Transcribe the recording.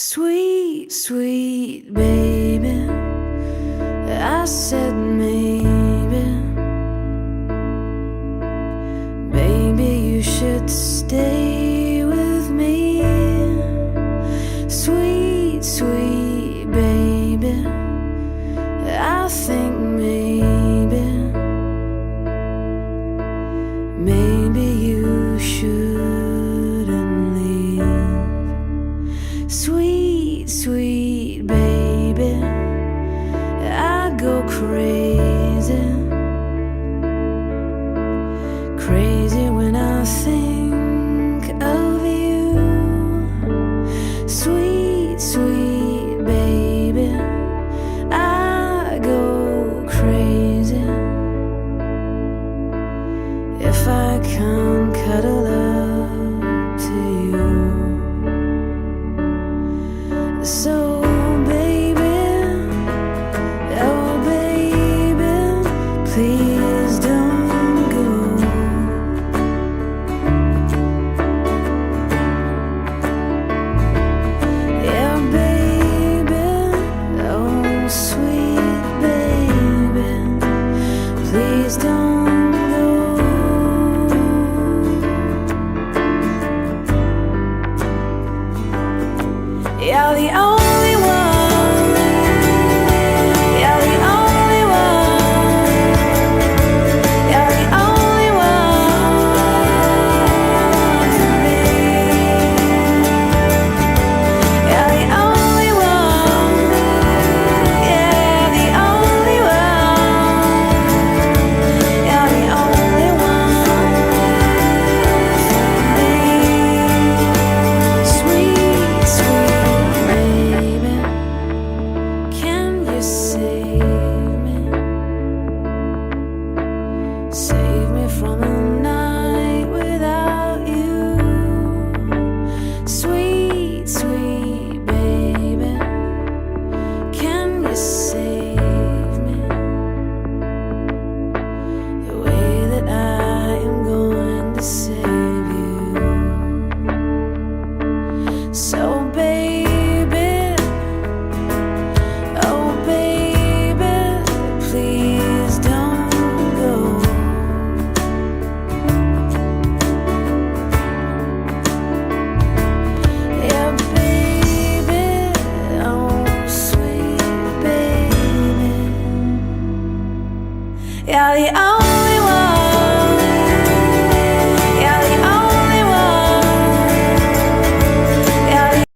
Sweet, sweet baby, I said maybe, baby you should stay with me. Sweet, sweet baby, I think maybe you shouldn't leave. Sweet, sweet baby, I go crazy, crazy when I think of you. Sweet, sweet baby, I go crazy if I can't cuddle up to you. So baby, oh baby, please don't go. Yeah baby, oh sweet baby, please don't go. You're the only one, you're the only one, you're the only one for me. You're the only one, yeah, the only one, you're the only one for me. Sweet, sweet baby, can you save me? Save me from a night without you. Sweet, sweet baby, can you save me? The way that I am going to save you. So